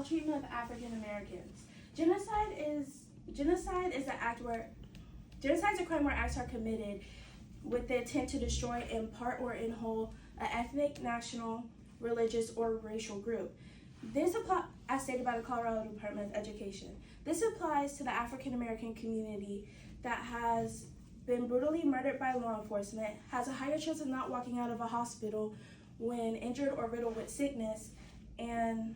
maltreatment of African Americans. Genocide is a crime where acts are committed with the intent to destroy in part or in whole an ethnic, national, religious, or racial group. This applies, as stated by the Colorado Department of Education. This applies to the African American community that has been brutally murdered by law enforcement, has a higher chance of not walking out of a hospital when injured or riddled with sickness, and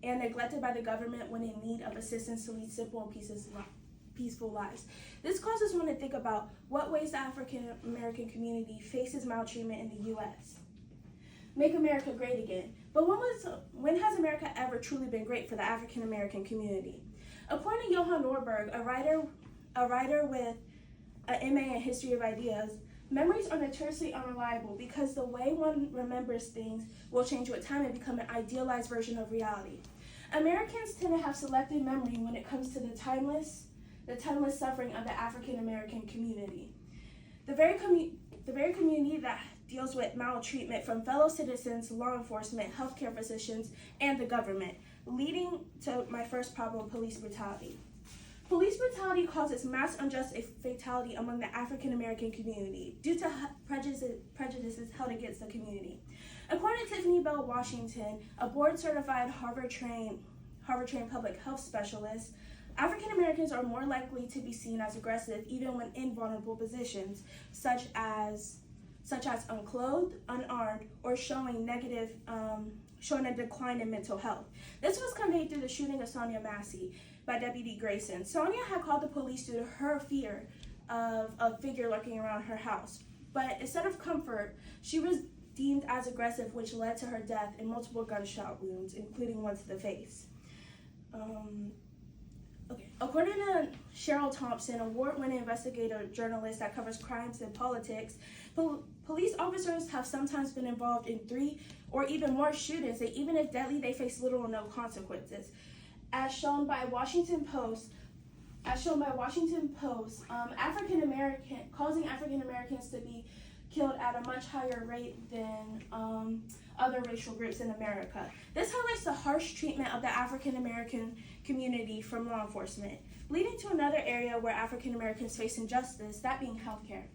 neglected by the government when in need of assistance to lead simple and peaceful lives. This causes one to think about what ways the African American community faces maltreatment in the U.S. Make America great again. But when has America ever truly been great for the African American community? According to Johan Norberg, a writer with an MA in History of Ideas, memories are notoriously unreliable because the way one remembers things will change with time and become an idealized version of reality. Americans tend to have selective memory when it comes to the timeless suffering of the African American community. The very community that deals with maltreatment from fellow citizens, law enforcement, healthcare physicians, and the government, leading to my first problem, police brutality. Police brutality causes mass unjust fatality among the African American community due to prejudices held against the community. According to Tiffany Bell Washington, a board-certified Harvard-trained public health specialist, African Americans are more likely to be seen as aggressive even when in vulnerable positions, such as unclothed, unarmed, or showing a decline in mental health. This was conveyed through the shooting of Sonia Massey by Deputy Grayson. Sonia had called the police due to her fear of a figure lurking around her house, but instead of comfort, she was deemed as aggressive, which led to her death and multiple gunshot wounds, including one to the face. According to Cheryl Thompson, award-winning investigative journalist that covers crimes and politics, police officers have sometimes been involved in 3 or even more shootings, and even if deadly, they face little or no consequences. As shown by Washington Post, causing African Americans to be killed at a much higher rate than other racial groups in America. This highlights the harsh treatment of the African American community from law enforcement, leading to another area where African Americans face injustice, that being healthcare.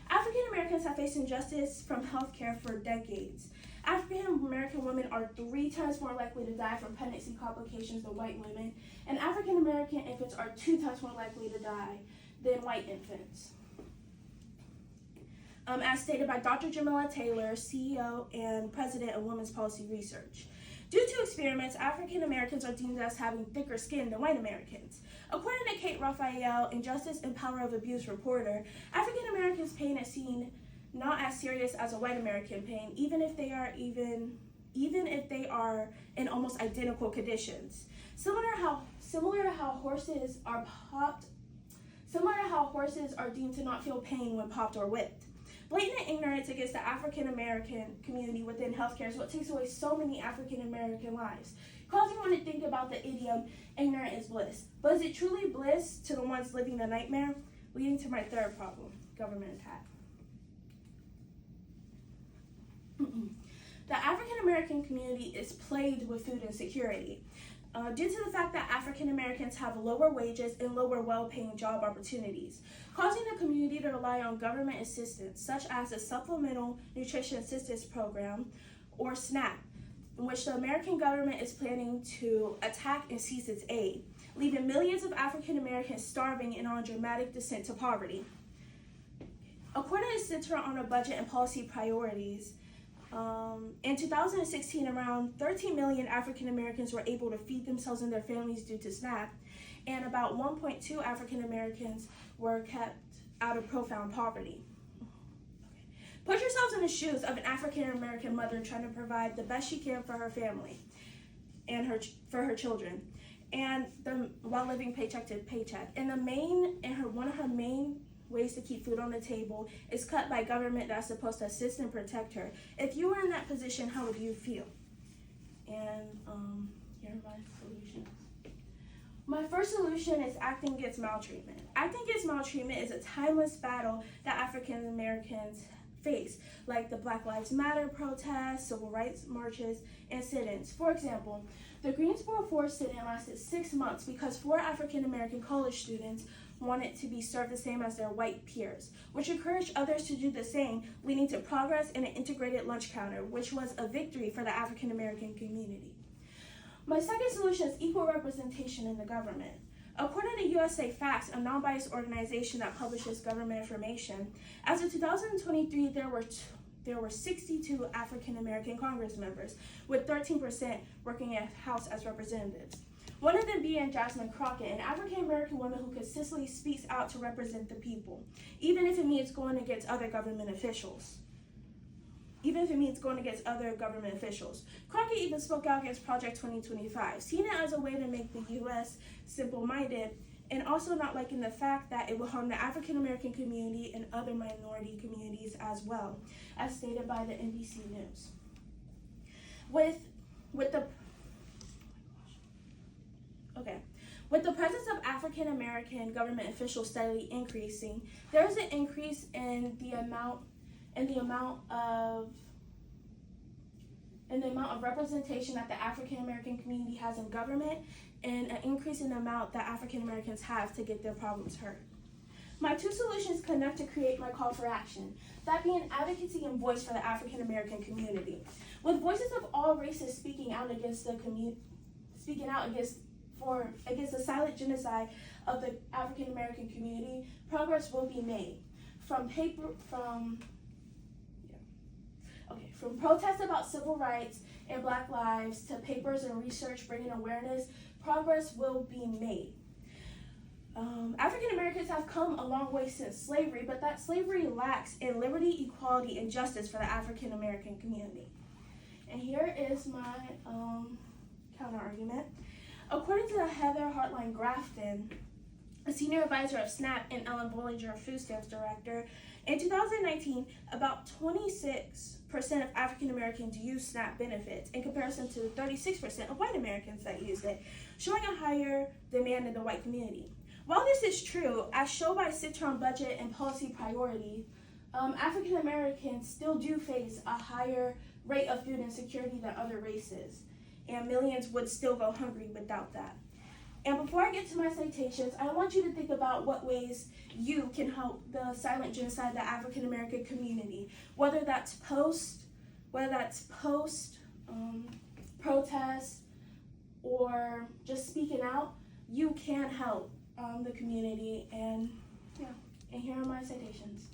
African Americans have faced injustice from healthcare for decades. African American women are 3 times more likely to die from pregnancy complications than white women, and African American infants are 2 times more likely to die than white infants. As stated by Dr. Jamila Taylor, CEO and President of Women's Policy Research. Due to experiments, African Americans are deemed as having thicker skin than white Americans. According to Kate Raphael, Injustice and Power of Abuse reporter, African Americans' pain is seen not as serious as a white American pain, even if they are in almost identical conditions. Similar to how horses are deemed to not feel pain when popped or whipped. Blatant ignorance against the African American community within healthcare is what takes away so many African American lives, causing one to think about the idiom, ignorant is bliss. But is it truly bliss to the ones living the nightmare? Leading to my third problem, government attack. The African American community is plagued with food insecurity. Due to the fact that African Americans have lower wages and lower well-paying job opportunities, causing the community to rely on government assistance, such as the Supplemental Nutrition Assistance Program, or SNAP, in which the American government is planning to attack and seize its aid, leaving millions of African Americans starving and on a dramatic descent to poverty. According to the Center on Budget and Policy Priorities, in 2016, around 13 million African Americans were able to feed themselves and their families due to SNAP, and about 1.2 African Americans were kept out of profound poverty. Put yourselves in the shoes of an African American mother trying to provide the best she can for her family and for her children, while living paycheck to paycheck. One of her main ways to keep food on the table is cut by government that's supposed to assist and protect her. If you were in that position, how would you feel? And here are my solutions. My first solution is acting against maltreatment. Acting against maltreatment is a timeless battle that African Americans face, like the Black Lives Matter protests, civil rights marches, and sit-ins. For example, the Greensboro 4 sit-in lasted 6 months because 4 African American college students wanted to be served the same as their white peers, which encouraged others to do the same, leading to progress in an integrated lunch counter, which was a victory for the African American community. My second solution is equal representation in the government. According to USA Facts, a non-biased organization that publishes government information, as of 2023, there were 62 African American Congress members, with 13% working in House as representatives. One of them being Jasmine Crockett, an African American woman who consistently speaks out to represent the people, even if it means going against other government officials. Crockett even spoke out against Project 2025, seeing it as a way to make the U.S. simple-minded, and also not liking the fact that it will harm the African American community and other minority communities as well, as stated by the NBC News. With the presence of African American government officials steadily increasing, there is an increase in the amount of representation that the African American community has in government, and an increase in the amount that African Americans have to get their problems heard. My 2 solutions connect to create my call for action, that being advocacy and voice for the African American community. With voices of all races speaking out against the silent genocide of the African American community, progress will be made. From protests about civil rights and Black lives to papers and research bringing awareness, progress will be made. African Americans have come a long way since slavery, but that slavery lacks in liberty, equality, and justice for the African American community. And here is my counter argument. According to Heather Hartline Grafton, a senior advisor of SNAP and Ellen Bollinger, food stamps director, in 2019, about 26% of African Americans use SNAP benefits in comparison to 36% of white Americans that use it, showing a higher demand in the white community. While this is true, as shown by Citron budget and policy priority, African Americans still do face a higher rate of food insecurity than other races, and millions would still go hungry without that. And before I get to my citations, I want you to think about what ways you can help the silent genocide of the African American community, whether that's post protest, or just speaking out. You can help the community, and here are my citations.